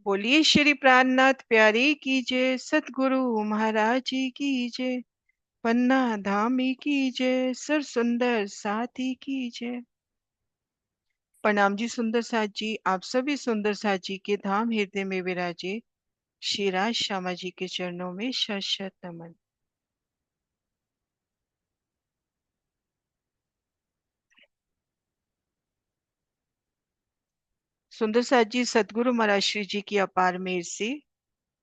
बोलिए श्री प्राणनाथ प्यारे की जय, सतगुरु महाराज जी की जय, पन्ना धामी की जय, सर सुंदर साथी की जय। प्रणाम जी सुंदर साथ जी, आप सभी सुंदर साथ जी के धाम हृदय में विराजे श्री राज श्यामा जी के चरणों में शत शत नमन। सुंदर साथ जी, सतगुरु महाराज श्री जी की अपार मेहर से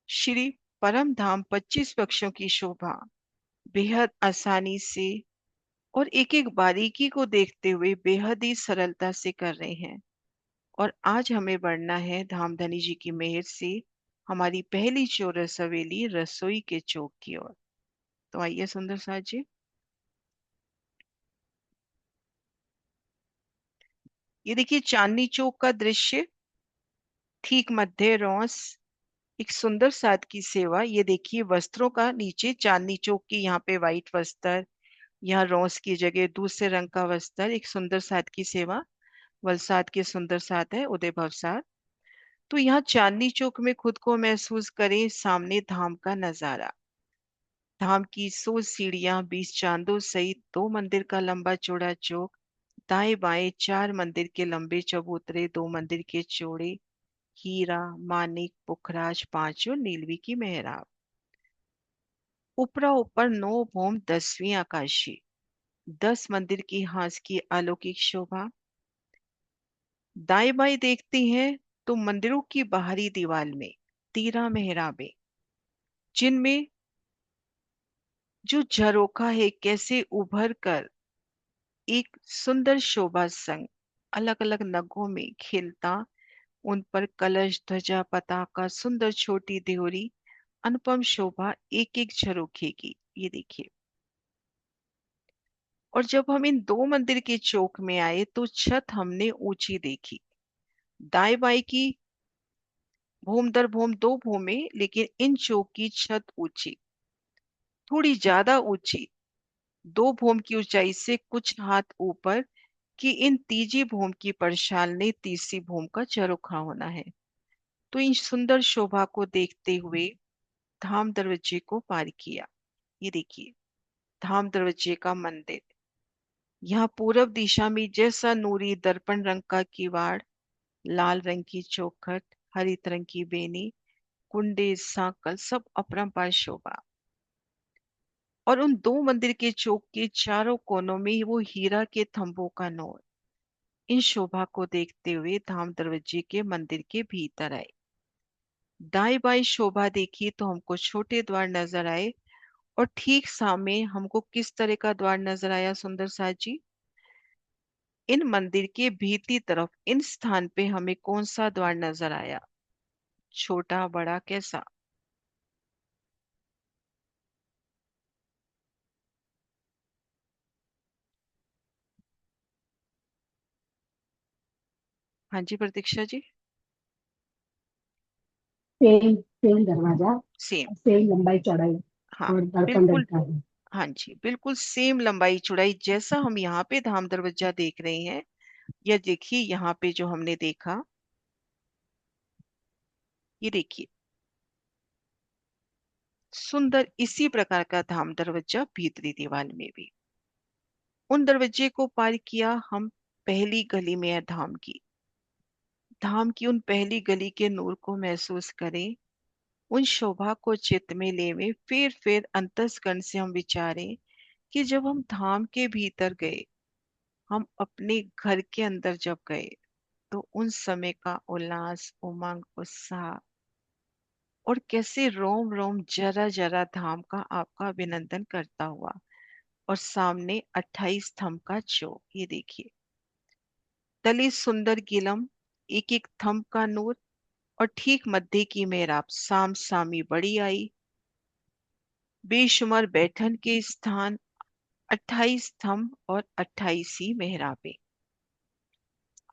श्री परम धाम 25 पक्षों की शोभा बेहद आसानी से और एक एक बारीकी को देखते हुए बेहद ही सरलता से कर रहे हैं। और आज हमें बढ़ना है धामधनी जी की मेहर से हमारी पहली चौरस हवेली रसोई के चौक की ओर। तो आइए सुंदर साथ जी, ये देखिए चांदनी चौक का दृश्य, ठीक मध्य रौस, एक सुंदर साथ की सेवा। ये देखिए वस्त्रों का नीचे चांदनी चौक की यहाँ पे व्हाइट वस्त्र, यहाँ रौस की जगह दूसरे रंग का वस्त्र, एक सुंदर साथ की सेवा। वलसाद के सुंदर साथ है उदय भवसाद। तो यहाँ चांदनी चौक में खुद को महसूस करें, सामने धाम का नजारा। धाम की 100 सीढ़ियां, 20 चांदों सहित 2 मंदिर का लंबा चौड़ा चौक, दाएं बाएं 4 मंदिर के लंबे चबूतरे, 2 मंदिर के चौड़े, हीरा मानिक पुखराज पांचों नीलवी की मेहराब, ऊपरा ऊपर 9 भौम 10वीं आकाशी, 10 मंदिर की हास की अलौकिक शोभा। दाएं बाएं देखते हैं तो मंदिरों की बाहरी दीवार में 13 मेहराबें, जिनमें जो झरोखा है कैसे उभर कर एक सुंदर शोभा संग अलग अलग नगों में खिलता, उन पर कलश ध्वजा पताका सुंदर छोटी देहरी, अनुपम शोभा एक एक झरोखे की। ये देखिए। और जब हम इन 2 मंदिर के चौक में आए तो छत हमने ऊंची देखी। दाएं बाएं की भूम दर भूम 2 भूमे, लेकिन इन चौक की छत ऊंची, थोड़ी ज्यादा ऊंची, 2 भूम की ऊंचाई से कुछ हाथ ऊपर कि इन तीजी भूम की परछाल ने तीसरी भूम का झरोखा होना है। तो इन सुंदर शोभा को देखते हुए धाम दरवाजे को पार किया। ये देखिए धाम दरवाजे का मंदिर, यहाँ पूरब दिशा में जैसा नूरी दर्पण रंग का किवाड़, लाल रंग की चौखट, हरित रंग की बेनी, कुंडे सांकल सब अपरंपार शोभा। और उन 2 मंदिर के चौक के चारों कोनों में वो हीरा के थंभों का नूर। इन शोभा को देखते हुए धाम दरवाजे के मंदिर के भीतर आए। दाएं बाएं शोभा देखी तो हमको छोटे द्वार नजर आए, और ठीक सामने हमको किस तरह का द्वार नजर आया सुंदर साथ जी? इन मंदिर के भीतरी तरफ इन स्थान पे हमें कौन सा द्वार नजर आया? छोटा बड़ा कैसा? हाँ जी प्रतीक्षा जी। सेम सेम दरवाजा, सेम। सेम लंबाई चौड़ाई हाँ और दर्पण रंग बिल्कुल। का है। हाँ जी बिल्कुल सेम लंबाई चौड़ाई जैसा हम यहाँ पे धाम दरवाजा देख रहे हैं। या देखिए यहाँ पे जो हमने देखा, ये देखिए सुंदर इसी प्रकार का धाम दरवाजा भीतरी दीवार में भी। उन दरवाजे को पार किया हम, पहली गली में है धाम की। धाम की उन पहली गली के नूर को महसूस करें, उन शोभा को चित्त में लेवे, फिर अंतस्करण से हम विचारें कि जब हम धाम के भीतर गए, हम अपने घर के अंदर जब गए, तो उन समय का उल्लास उमंग उत्साह, और कैसे रोम रोम जरा जरा धाम का आपका अभिनंदन करता हुआ। और सामने 28 स्तंभ का चौक, ये देखिए तले सुंदर गिलम, एक एक थंभ का नूर, और ठीक मध्य की मेहराब साम सामी बड़ी आई, बेशुमार बैठन के स्थान, 28 स्तंभ और 28 ही मेहराबें,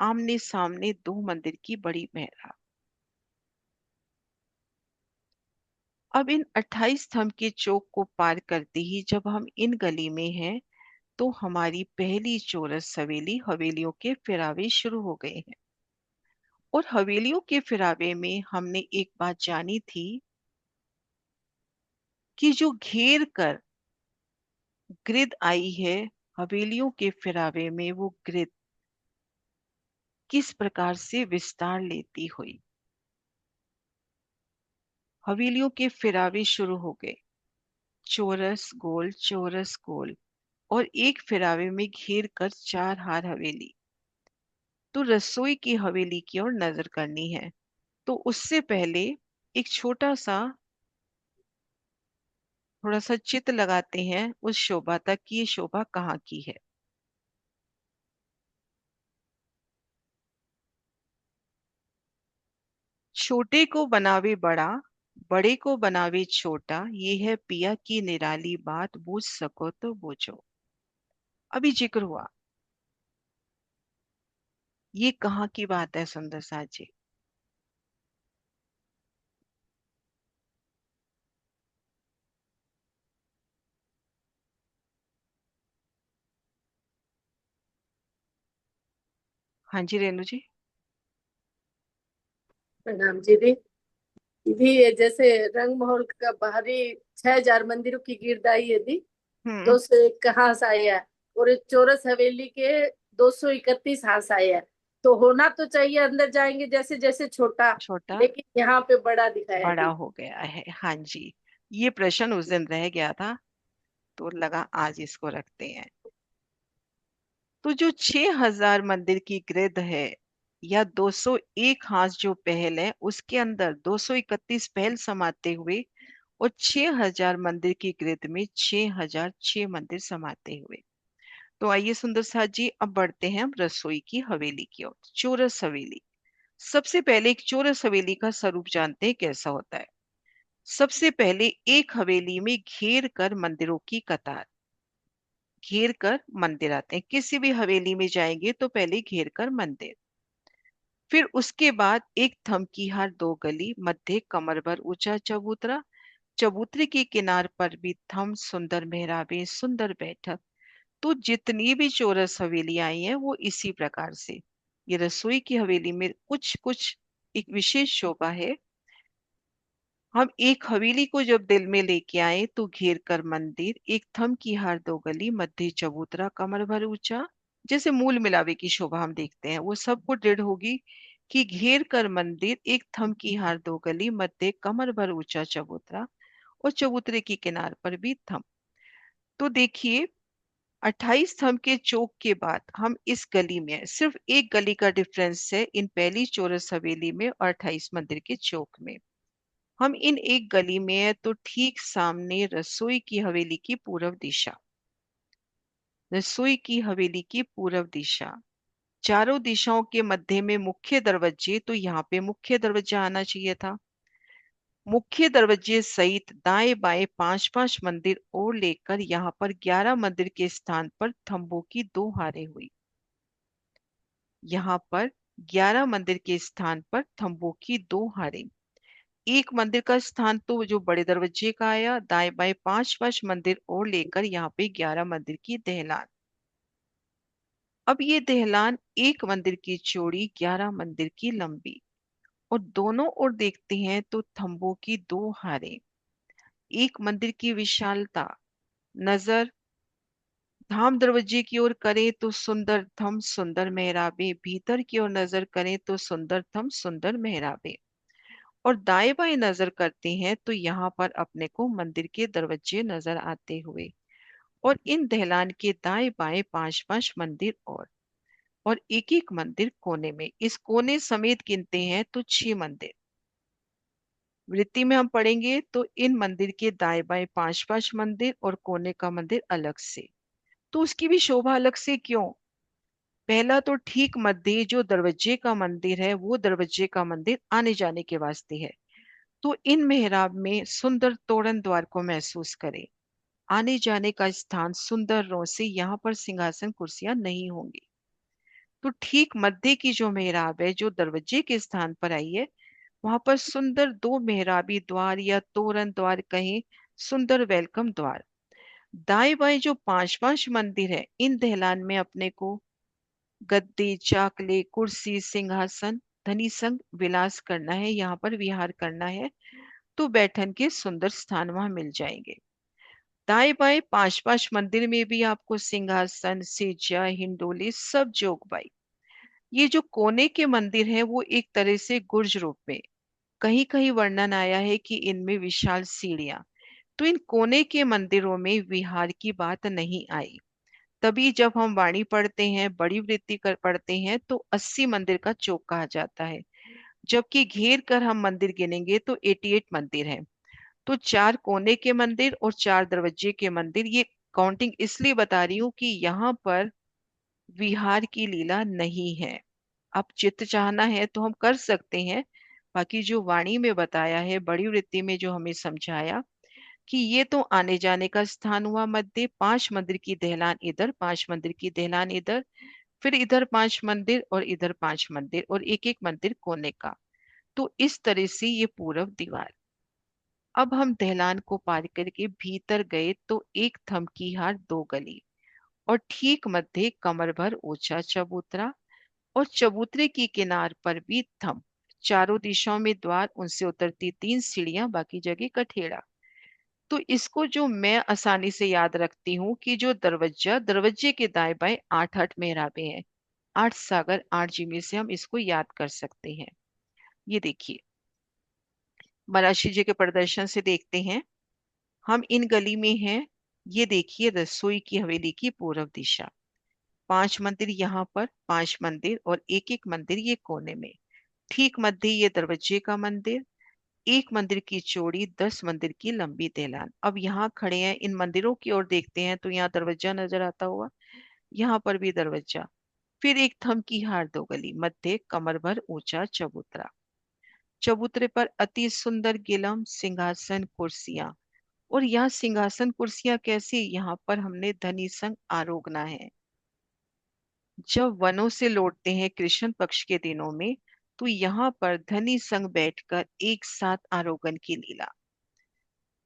आमने सामने 2 मंदिर की बड़ी मेहराब। अब इन 28 स्तंभ के चौक को पार करते ही जब हम इन गली में हैं, तो हमारी पहली चौरस हवेली, हवेलियों के फिरावे शुरू हो गए हैं। और हवेलियों के फिरावे में हमने एक बात जानी थी कि जो घेर कर ग्रिड आई है हवेलियों के फिरावे में, वो ग्रिड किस प्रकार से विस्तार लेती हुई। हवेलियों के फिरावे शुरू हो गए, चौरस गोल, और एक फिरावे में घेर कर चार हार हवेली। तो रसोई की हवेली की ओर नजर करनी है, तो उससे पहले एक छोटा सा, थोड़ा सा चित्र लगाते हैं उस शोभा तक कि ये शोभा कहाँ की है। छोटे को बनावे बड़ा, बड़े को बनावे छोटा, ये है पिया की निराली बात, बूझ सको तो बूझो। अभी जिक्र हुआ, ये कहाँ की बात है सुंदर साथ जी? हाँ जी रेणु जी। प्रणाम जी दी। भी ये जैसे रंग महल का बाहरी 6,000 मंदिरों की गिरदाई है दी। हम्म। 201 हांस आया और इस चौरस हवेली के 231 हांस आया। तो होना तो चाहिए अंदर जाएंगे जैसे जैसे छोटा, छोटा लेकिन यहाँ पे बड़ा दिखाया बड़ा दी। हो गया है, हाँ जी। ये प्रश्न उस दिन रह गया था, तो लगा आज इसको रखते हैं। तो जो 6,000 मंदिर की ग्रिड है, या 201 हाथ जो पहल है, उसके अंदर 231 पहल समाते हुए, और 6,000 मंदिर की ग्रिड में 6,006 मंदिर समाते हुए। तो आइए सुंदर साथ जी, अब बढ़ते हैं हम रसोई की हवेली की ओर, चौरस हवेली। सबसे पहले एक चौरस हवेली का स्वरूप जानते हैं कैसा होता है। सबसे पहले एक हवेली में घेर कर मंदिरों की कतार, घेर कर मंदिर आते हैं। किसी भी हवेली में जाएंगे तो पहले घेर कर मंदिर। फिर उसके बाद एक थम की हार दो गली, मध्य कमर भर ऊंचा चबूतरा, चबूतरे के किनार पर भी थम, सुंदर मेहराबे, सुंदर बैठक। तो जितनी भी चौरस हवेली आई है वो इसी प्रकार से। ये रसोई की हवेली में कुछ कुछ एक विशेष शोभा है। हम एक हवेली को जब दिल में लेके आए तो घेर कर मंदिर, एक थम की हार दो गली, मध्य चबूतरा, कमर भर ऊंचा। जैसे मूल मिलावे की शोभा हम देखते हैं, वो सबको दृढ़ होगी कि घेर कर मंदिर, एक थम की हार दो गली, मध्य कमर भर ऊंचा चबूतरा, और चबूतरे की किनार पर भी थम। तो देखिए, 28 थंब के चौक के बाद हम इस गली में हैं। सिर्फ एक गली का डिफरेंस है इन पहली चौरस हवेली में और 28 मंदिर के चौक में। हम इन एक गली में है, तो ठीक सामने रसोई की हवेली की पूर्व दिशा, रसोई की हवेली की पूर्व दिशा, चारों दिशाओं के मध्य में मुख्य दरवाजे, तो यहाँ पे मुख्य दरवाजा आना चाहिए था। मुख्य दरवाजे सहित दाएं बाएं पांच पांच मंदिर और लेकर यहाँ पर 11 मंदिर के स्थान पर थंबों की दो हारें हुई। यहाँ पर 11 मंदिर के स्थान पर थंबों की दो हारें। एक मंदिर का स्थान तो जो बड़े दरवाजे का आया, दाएं बाएं पांच पांच मंदिर और लेकर यहाँ पे 11 मंदिर की दहलान। अब ये दहलान एक मंदिर की चौड़ी, 11 मंदिर की लंबी, और दोनों ओर देखते हैं तो थंबों की दो हारें। एक मंदिर की विशालता, नजर धाम दरवाजे की ओर करें तो सुंदर थम, सुंदर मेहराबे, भीतर की ओर नजर करें तो सुंदर थम, सुंदर मेहराबे, और दाएं बाएं नजर करते हैं तो यहाँ पर अपने को मंदिर के दरवाजे नजर आते हुए, और इन दहलान के दाएं बाएं पांच पांच मंदिर और एक एक मंदिर कोने में। इस कोने समेत गिनते हैं तो 6 मंदिर। वृत्ति में हम पढ़ेंगे तो इन मंदिर के दाएं बाएं पांच पांच मंदिर और कोने का मंदिर अलग से। तो उसकी भी शोभा अलग से क्यों? पहला तो ठीक मध्य जो दरवाजे का मंदिर है, वो दरवाजे का मंदिर आने जाने के वास्ते है। तो इन मेहराब में सुंदर तोरण द्वार को महसूस करें। आने जाने का स्थान सुंदर रो से, यहाँ पर सिंहासन कुर्सियां नहीं होंगी। तो ठीक मध्य की जो मेहराब है, जो दरवाजे के स्थान पर आई है, वहां पर सुंदर दो मेहराबी द्वार या तोरण द्वार कहें, सुंदर वेलकम द्वार। दाएं बाएं जो पांच पांच मंदिर है, इन दहलान में अपने को गद्दी, चाकले, कुर्सी, सिंहासन धनी संग विलास करना है, यहाँ पर विहार करना है, तो बैठन के सुंदर स्थान वहां मिल जाएंगे। दाएं बाएं पांच पांच मंदिर में भी आपको सिंहासन, सेजा, हिंडोले सब जोगबाई। ये जो कोने के मंदिर हैं वो एक तरह से गुर्ज रूप में, कहीं कहीं वर्णन आया है कि इनमें विशाल सीढ़ियां। तो इन कोने के मंदिरों में विहार की बात नहीं आई। तभी जब हम वाणी पढ़ते हैं, बड़ी वृत्ति कर पढ़ते हैं, तो 80 मंदिर का चौक कहा जाता है। जबकि घेर कर हम मंदिर गिनेंगे तो 88 मंदिर हैं। तो 4 कोने के मंदिर और 4 दरवाजे के मंदिर, ये काउंटिंग इसलिए बता रही हूँ कि यहाँ पर विहार की लीला नहीं है। अब चित्त चाहना है तो हम कर सकते हैं। बाकी जो वाणी में बताया है, बड़ी वृत्ति में जो हमें समझाया कि ये तो आने जाने का स्थान हुआ मध्य, 5 मंदिर की दहलान इधर, 5 मंदिर की दहलान इधर, फिर इधर 5 मंदिर और इधर 5 मंदिर और एक एक मंदिर कोने का। तो इस तरह से ये पूरब दीवार। अब हम दहलान को पार करके भीतर गए तो एक थम की हार 2 गली और ठीक मध्य कमर भर ऊंचा चबूतरा, और चबूतरे की किनार पर भी थम। चारों दिशाओं में द्वार, उनसे उतरती 3 सीढ़ियां, बाकी जगह कठेड़ा। तो इसको जो मैं आसानी से याद रखती हूँ कि जो दरवाजा, दरवाजे के दाएं बाएं 8 8 मेहराबें हैं, 8 सागर 8 जिमी से हम इसको याद कर सकते हैं। ये देखिए, मराशी जी के प्रदर्शन से देखते हैं। हम इन गली में हैं। ये देखिए रसोई की हवेली की पूर्व दिशा, 5 मंदिर यहाँ पर, 5 मंदिर और एक एक मंदिर ये कोने में। ठीक मध्य ये दरवाजे का मंदिर, एक मंदिर की चौड़ी, 10 मंदिर की लंबी दहलान। अब यहाँ खड़े हैं, इन मंदिरों की ओर देखते हैं तो यहाँ दरवाजा नजर आता हुआ, यहाँ पर भी दरवाजा, फिर एक थम की हार 2 गली, मध्य कमर भर ऊंचा चबूतरा। चबूतरे पर अति सुंदर गिलम, सिंहासन, कुर्सियां। और यहाँ सिंहासन कुर्सियां कैसी, यहाँ पर हमने धनी संग आरोगना है। जब वनों से लौटते हैं कृष्ण पक्ष के दिनों में, तो यहाँ पर धनी संग बैठकर एक साथ आरोगण की लीला।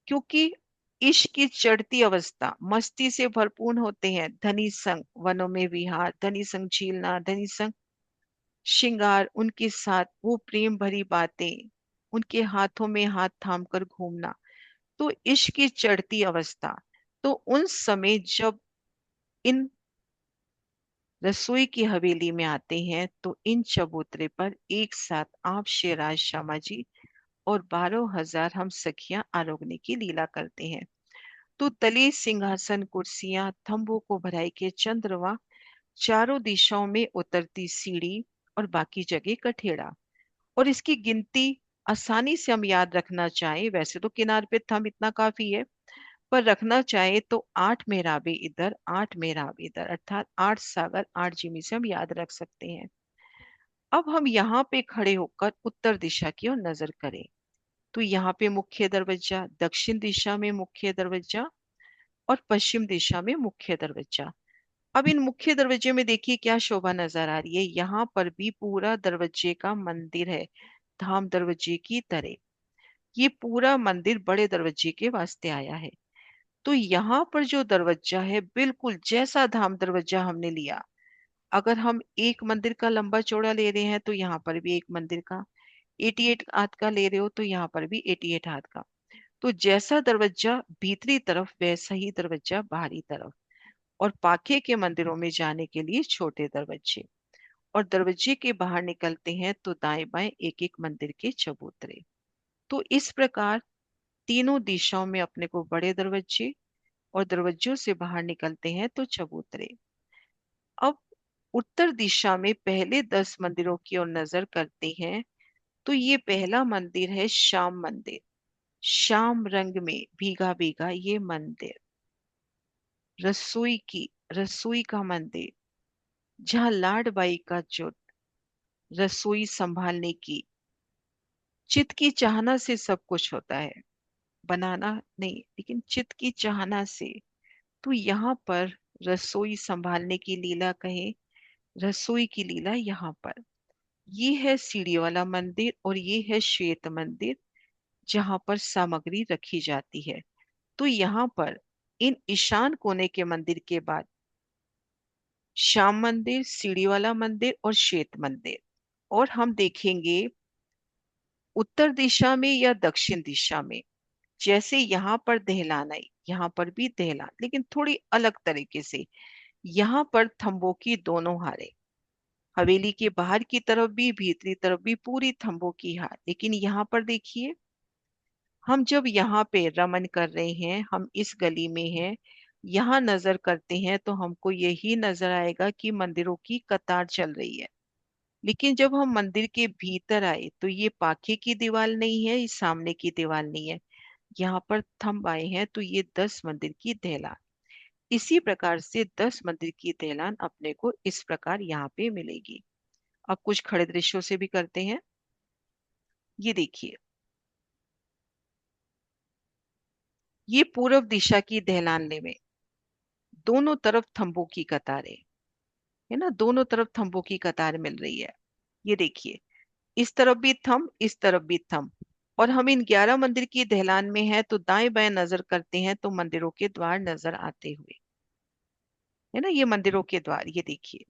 क्योंकि इश्क की चढ़ती अवस्था मस्ती से भरपूर होते हैं। धनी संग वनों में विहार, धनी संग झीलना, धनी संग श्रृंगार, उनके साथ वो प्रेम भरी बातें, उनके हाथों में हाथ थाम कर घूमना, तो इश्क की चढ़ती अवस्था। तो उन समय जब इन रसोई की हवेली में आते हैं तो इन चबूतरे पर एक साथ आप शेराज शर्मा जी और 12,000 हम सखियां आरोगने की लीला करते हैं। तो तले सिंहासन, कुर्सियां, थंबों को भराई के चंद्रमा, चारों दिशाओं में उतरती सीढ़ी और बाकी जगह कठेड़ा। और इसकी गिनती आसानी से हम याद रखना चाहें, वैसे तो किनार पे थंब इतना काफी है, पर रखना चाहे तो 8 मेहराबे इधर, 8 मेहराब इधर, अर्थात 8 सागर 8 जिमी से हम याद रख सकते हैं। अब हम यहाँ पे खड़े होकर उत्तर दिशा की ओर नजर करें तो यहाँ पे मुख्य दरवाजा, दक्षिण दिशा में मुख्य दरवाजा और पश्चिम दिशा में मुख्य दरवाजा। अब इन मुख्य दरवाजे में देखिए क्या शोभा नजर आ रही है। यहाँ पर भी पूरा दरवाजे का मंदिर है, धाम दरवाजे की तरह। ये पूरा मंदिर बड़े दरवाजे के वास्ते आया है। तो यहाँ पर जो दरवाजा है, बिल्कुल जैसा धाम दरवाजा हमने लिया, अगर हम एक मंदिर का लंबा चौड़ा ले रहे हैं तो यहाँ पर भी एक मंदिर का 88 हाथ का ले रहे हो तो यहाँ पर भी 88 हाथ का। तो जैसा दरवाजा भीतरी तरफ, वैसा ही दरवाजा बाहरी तरफ। और पाखे के मंदिरों में जाने के लिए छोटे दरवाजे, और दरवाजे के बाहर निकलते हैं तो दाएं बाएं एक एक मंदिर के चबूतरे। तो इस प्रकार तीनों दिशाओं में अपने को बड़े दरवाजे, और दरवाजों से बाहर निकलते हैं तो चबूतरे। अब उत्तर दिशा में पहले 10 मंदिरों की ओर नजर करते हैं तो ये पहला मंदिर है श्याम मंदिर। श्याम रंग में भीगा भीगा ये मंदिर, रसोई का मंदिर, जहाँ लाडबाई का जो रसोई संभालने की, चित की चाहना से सब कुछ होता है, बनाना नहीं, लेकिन चित की चाहना से। तो यहाँ पर रसोई संभालने की लीला कहे, रसोई की लीला यहाँ पर। ये है सीढ़ी वाला मंदिर और ये है श्वेत मंदिर, जहाँ पर सामग्री रखी जाती है। तो यहाँ पर इन ईशान कोने के मंदिर के बाद श्याम मंदिर, सीढ़ी वाला मंदिर और श्वेत मंदिर। और हम देखेंगे उत्तर दिशा में या दक्षिण दिशा में। जैसे यहाँ पर दहलान आई, यहाँ पर भी दहलान, लेकिन थोड़ी अलग तरीके से। यहाँ पर थंबों की दोनों हारें, हवेली के बाहर की तरफ भी भीतरी तरफ भी पूरी थंबों की हार। लेकिन यहाँ पर देखिए, हम जब यहाँ पे रमन कर रहे हैं, हम इस गली में हैं, यहाँ नजर करते हैं तो हमको यही नजर आएगा कि मंदिरों की कतार चल रही है। लेकिन जब हम मंदिर के भीतर आए तो ये पाखे की दीवार नहीं है, ये सामने की दीवार नहीं है, यहाँ पर थंब आए हैं, तो ये 10 मंदिर की दहलान। इसी प्रकार से 10 मंदिर की दहलान अपने को इस प्रकार यहाँ पे मिलेगी। अब कुछ खड़े दृश्यों से भी करते हैं। ये देखिए, ये पूर्व दिशा की दहलान में दोनों तरफ थंबों की कतारें है ना, दोनों तरफ थंबों की कतार मिल रही है। ये देखिए, इस तरफ भी थंब, इस तरफ भी थंब। और हम इन 11 मंदिर की दहलान में है तो दाएं बाएं नजर करते हैं तो मंदिरों के द्वार नजर आते हुए, है ना, ये मंदिरों के द्वार। ये देखिए,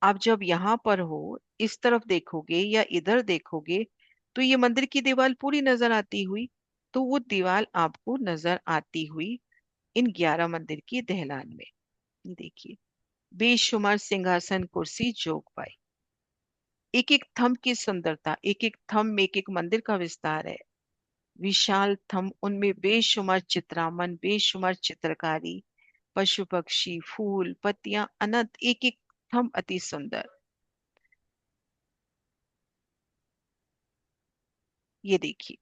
आप जब यहाँ पर हो, इस तरफ देखोगे या इधर देखोगे तो ये मंदिर की दीवार पूरी नजर आती हुई, तो वो दीवार आपको नजर आती हुई इन 11 मंदिर की दहलान में। ये देखिए, बेशुमार सिंहासन कुर्सी जोगबाई, एक एक थंब की सुंदरता, एक एक थंब में एक एक मंदिर का विस्तार है। विशाल थंब, उनमें बेशुमार चित्रामन, बेशुमार चित्रकारी, पशु पक्षी, फूल पत्तियां अनंत, एक एक थंब अति सुंदर। ये देखिए,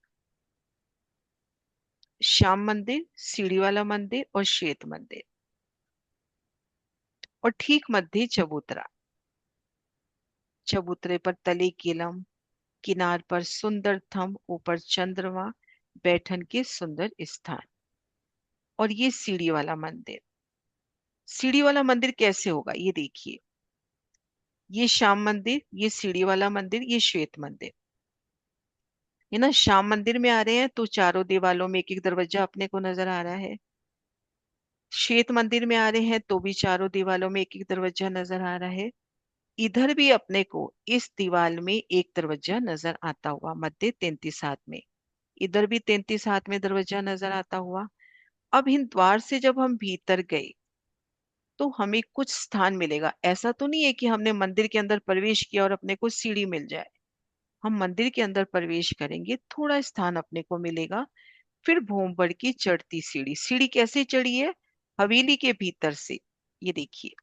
श्याम मंदिर, सीढ़ी वाला मंदिर और श्वेत मंदिर, और ठीक मध्य चबूतरा। चबूतरे पर तले किलम, किनार पर सुंदर थंब, ऊपर चंद्रमा, बैठन के सुंदर स्थान। और ये सीढ़ी वाला मंदिर। सीढ़ी वाला मंदिर कैसे होगा, ये देखिए, ये श्याम मंदिर, ये सीढ़ी वाला मंदिर, ये श्वेत मंदिर, है ना। श्याम मंदिर में आ रहे हैं तो चारों दीवालों में एक एक दरवाजा अपने को नजर आ रहा है। श्वेत मंदिर में आ रहे हैं तो भी चारों दीवालों में एक एक दरवाजा नजर आ रहा है। इधर भी अपने को इस दीवार में एक दरवाजा नजर आता हुआ, मध्य 33 हाथ में। इधर भी 33 हाथ में दरवाजा नजर आता हुआ। अब इन द्वार से जब हम भीतर गए तो हमें कुछ स्थान मिलेगा। ऐसा तो नहीं है कि हमने मंदिर के अंदर प्रवेश किया और अपने को सीढ़ी मिल जाए। हम मंदिर के अंदर प्रवेश करेंगे, थोड़ा स्थान अपने को मिलेगा, फिर भोमबड़ की चढ़ती सीढ़ी। सीढ़ी कैसे चढ़ी है, हवेली के भीतर से। ये देखिए,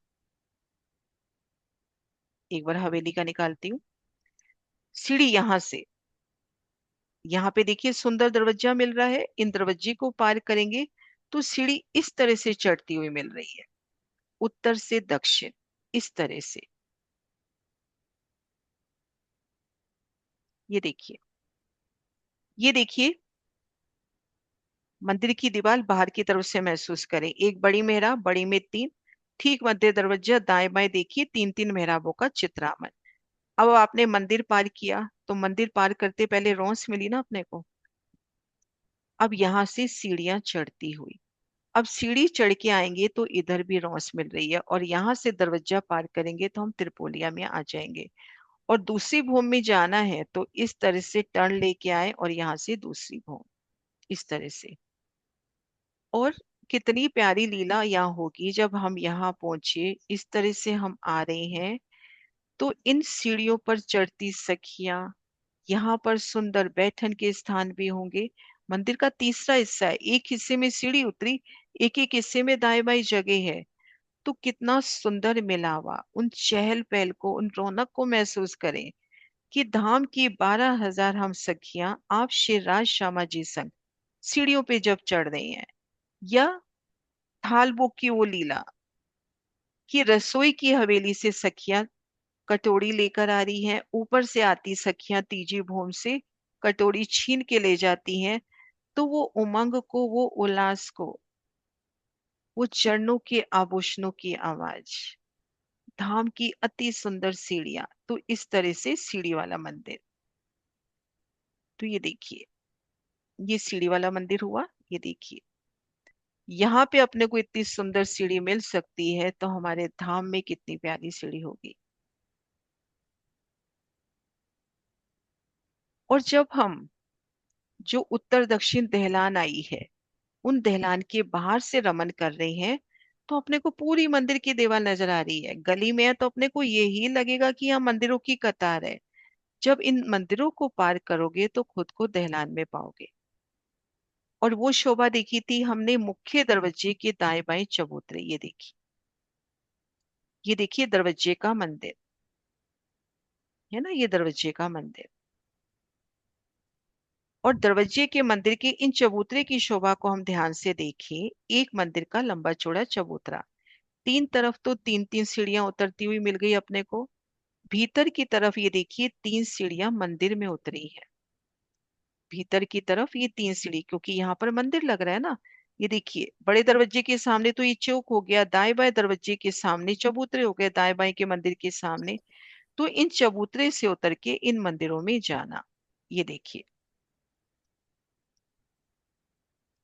एक बार हवेली का निकालती हूँ। सीढ़ी यहाँ से, यहाँ पे देखिए सुंदर दरवाजा मिल रहा है, इन दरवाजे को पार करेंगे तो सीढ़ी इस तरह से चढ़ती हुई मिल रही है, उत्तर से दक्षिण, इस तरह से। ये देखिए, ये देखिए, मंदिर की दीवार बाहर की तरफ से महसूस करें। एक बड़ी मेहराब, बड़ी में 3, ठीक मध्य दरवाजा, दाएं बाएं देखिए 3 3 मेहराबों का चित्रामन। अब आपने मंदिर पार किया तो मंदिर पार करते पहले रौंस मिली ना अपने को। अब यहाँ से सीढ़ियां चढ़ती हुई, अब सीढ़ी चढ़ के आएंगे तो इधर भी रौंस मिल रही है, और यहाँ से दरवाजा पार करेंगे तो हम त्रिपोलिया में आ जाएंगे। और दूसरी भूमि में जाना है तो इस तरह से टर्न लेके आए और यहाँ से दूसरी भूमि, इस तरह से। और कितनी प्यारी लीला यहाँ होगी जब हम यहाँ पहुंचे। इस तरह से हम आ रहे हैं तो इन सीढ़ियों पर चढ़ती सखियां, यहाँ पर सुंदर बैठन के स्थान भी होंगे। मंदिर का तीसरा हिस्सा है, एक हिस्से में सीढ़ी उतरी, एक एक हिस्से में दाएं बाएं जगह है। तो कितना सुंदर मिलावा, उन चहल पहल को, उन रौनक को महसूस करें कि धाम की 12,000 हम सखियां आप श्री राज श्यामा जी संग सीढ़ियों पे जब चढ़ रही हैं। या थालबो की वो लीला कि रसोई की हवेली से सखियां कटोरी लेकर आ रही हैं, ऊपर से आती सखियां तीजी भूम से कटोरी छीन के ले जाती हैं। तो वो उमंग को, वो उल्लास को, वो चरणों के आभूषणों की आवाज, धाम की अति सुंदर सीढ़ियां, तो इस तरह से सीढ़ी वाला मंदिर। तो ये देखिए, ये सीढ़ी वाला मंदिर हुआ। ये देखिए, यहाँ पे अपने को इतनी सुंदर सीढ़ी मिल सकती है तो हमारे धाम में कितनी प्यारी सीढ़ी होगी। और जब हम जो उत्तर दक्षिण दहलान आई है उन दहलान के बाहर से रमन कर रहे हैं, तो अपने को पूरी मंदिर की दीवार नजर आ रही है। गली में है तो अपने को यही लगेगा कि यहाँ मंदिरों की कतार है। जब इन मंदिरों को पार करोगे तो खुद को दहलान में पाओगे। और वो शोभा देखी थी हमने मुख्य दरवाजे के दाएं बाएं चबूतरे। ये देखिए, ये देखिए दरवाजे का मंदिर है ना, ये दरवाजे का मंदिर। और दरवाजे के मंदिर के इन चबूतरे की शोभा को हम ध्यान से देखें। एक मंदिर का लंबा चौड़ा चबूतरा, तीन तरफ तो तीन तीन सीढ़ियां उतरती हुई मिल गई अपने को। भीतर की तरफ ये देखिए तीन सीढ़ियां मंदिर में उतरी है। भीतर की तरफ ये तीन सीढ़ी, क्योंकि यहाँ पर मंदिर लग रहा है ना। ये देखिए बड़े दरवाजे के सामने तो ये चौक हो गया, दाएं बाएं दरवाजे के सामने चबूतरे हो गए, दाएं बाएं के मंदिर के सामने। तो इन चबूतरे से उतर के इन मंदिरों में जाना। ये देखिए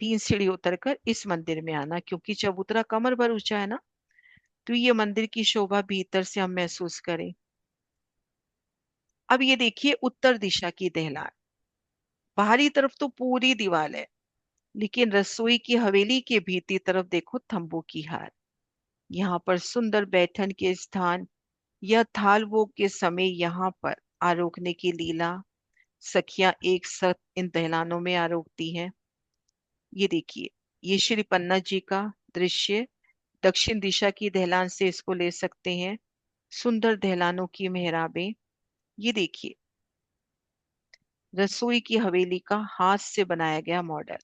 तीन सीढ़ी उतरकर इस मंदिर में आना, क्योंकि चबूतरा कमर भर ऊंचा है ना। तो ये मंदिर की शोभा भीतर से हम महसूस करें। अब ये देखिए उत्तर दिशा की दहलान। बाहरी तरफ तो पूरी दीवार है, लेकिन रसोई की हवेली के भीतरी तरफ देखो तंबू की हार। यहाँ पर सुंदर बैठन के स्थान या थाल भोग के समय यहाँ पर आरोकने की लीला। सखियां एक साथ इन दहलानों में आरोकती हैं। ये देखिए, ये श्री पन्ना जी का दृश्य। दक्षिण दिशा की दहलान से इसको ले सकते हैं। सुंदर दहलानों की मेहराबें। ये देखिए रसोई की हवेली का हाथ से बनाया गया मॉडल।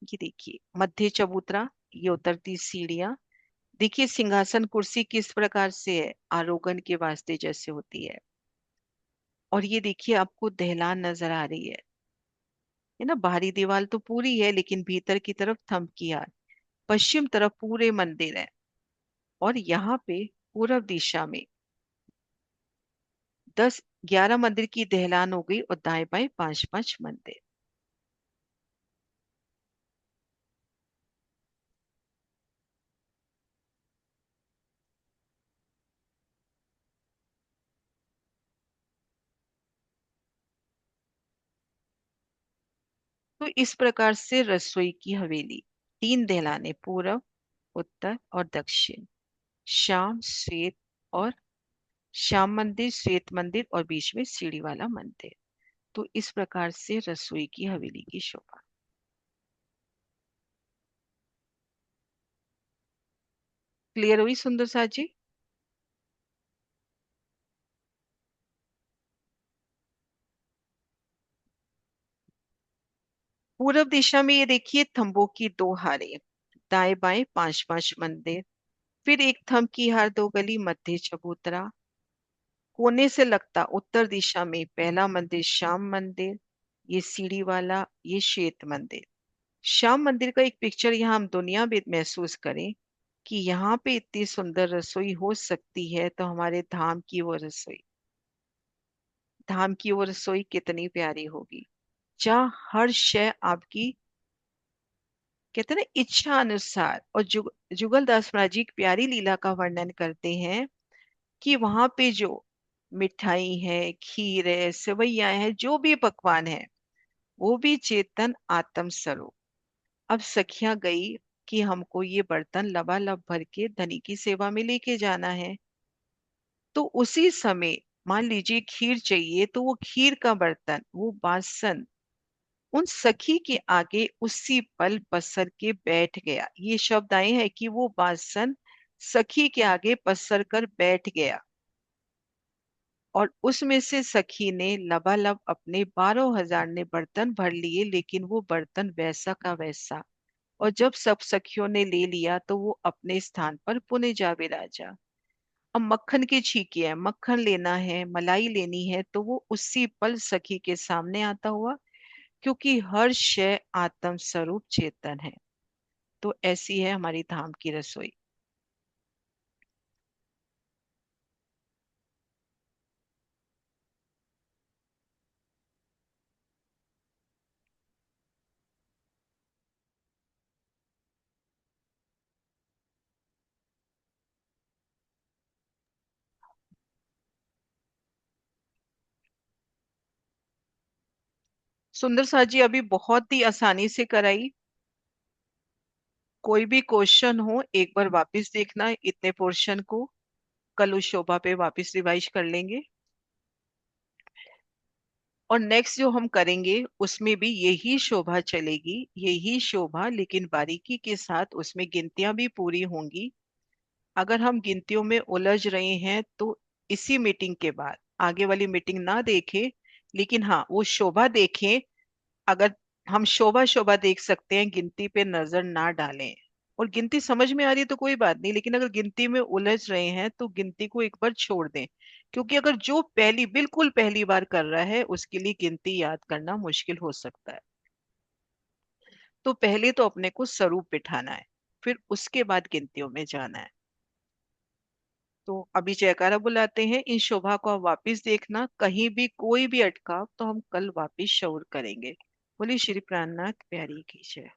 ये देखिए मध्य चबूतरा, ये उतरती सीढ़ियां। देखिए सिंहासन कुर्सी किस प्रकार से है, आरोगण के वास्ते जैसे होती है। और ये देखिए आपको दहलान नजर आ रही है ना। बाहरी दीवार तो पूरी है, लेकिन भीतर की तरफ थंब की हार। पश्चिम तरफ पूरे मंदिर है। और यहाँ पे पूर्व दिशा में 10 11 मंदिर की दहलान हो गई, और दाएं बाएं 5 5 मंदिर। तो इस प्रकार से रसोई की हवेली, तीन दहलाने, पूरब, उत्तर और दक्षिण। श्याम श्वेत और श्याम मंदिर, श्वेत मंदिर, और बीच में सीढ़ी वाला मंदिर। तो इस प्रकार से रसोई की हवेली की शोभा। क्लियर हुई सुंदर सा जी? पूर्व दिशा में ये देखिए थंबों की दो हारें, दाएं बाएं 5 5 मंदिर, फिर एक थंब की हार, दो गली, मध्य चबूतरा। कोने से लगता उत्तर दिशा में पहला मंदिर श्याम मंदिर, ये सीढ़ी वाला, ये श्वेत मंदिर। श्याम मंदिर का एक पिक्चर यहाँ हम दुनिया में महसूस करें कि यहाँ पे इतनी सुंदर रसोई हो सकती है, तो हमारे धाम की वो रसोई, धाम की वो रसोई कितनी प्यारी होगी, जहाँ हर शय आपकी, कहते हैं ना, इच्छा अनुसार। और जुगल दास महाराज जी एक प्यारी लीला का वर्णन करते हैं कि वहां पे जो मिठाई है, खीर है, सेवैयां है, जो भी पकवान है, वो भी चेतन आत्म स्वरूप। अब सखियां गई कि हमको ये बर्तन लबालब भर के धनी की सेवा में लेके जाना है। तो उसी समय मान लीजिए खीर चाहिए, तो वो खीर का बर्तन, वो बासन उन सखी के आगे उसी पल पसर के बैठ गया। ये शब्द आए हैं कि वो बासन सखी के आगे पसर कर बैठ गया। और उसमें से सखी ने लबालब अपने 12,000 ने बर्तन भर लिए, लेकिन वो बर्तन वैसा का वैसा। और जब सब सखियों ने ले लिया तो वो अपने स्थान पर पुनः जा विराजा। अब मक्खन के छीके हैं, मक्खन लेना है, मलाई लेनी है, तो वो उसी पल सखी के सामने आता हुआ, क्योंकि हर शय आत्म स्वरूप चेतन है। तो ऐसी है हमारी धाम की रसोई। सुंदर सा जी अभी बहुत ही आसानी से कराई। कोई भी क्वेश्चन हो एक बार वापस देखना इतने पोर्शन को, कल उस शोभा पे वापस रिवाइज कर लेंगे। और नेक्स्ट जो हम करेंगे उसमें भी यही शोभा चलेगी, यही शोभा, लेकिन बारीकी के साथ उसमें गिनतियां भी पूरी होंगी। अगर हम गिनतियों में उलझ रहे हैं तो इसी मीटिंग के बाद आगे वाली मीटिंग ना देखें, लेकिन हाँ वो शोभा देखें। अगर हम शोभा शोभा देख सकते हैं, गिनती पे नजर ना डालें। और गिनती समझ में आ रही है तो कोई बात नहीं, लेकिन अगर गिनती में उलझ रहे हैं तो गिनती को एक बार छोड़ दें। क्योंकि अगर जो बिल्कुल पहली बार कर रहा है उसके लिए गिनती याद करना मुश्किल हो सकता है। तो पहले तो अपने को स्वरूप बिठाना है, फिर उसके बाद गिनतियों में जाना है। तो अभी जयकारा बुलाते हैं, इन शोभा को आप वापिस देखना, कहीं भी कोई भी अटका तो हम कल वापिस शौर करेंगे। बोलिए श्री प्राणनाथ प्यारी की जय।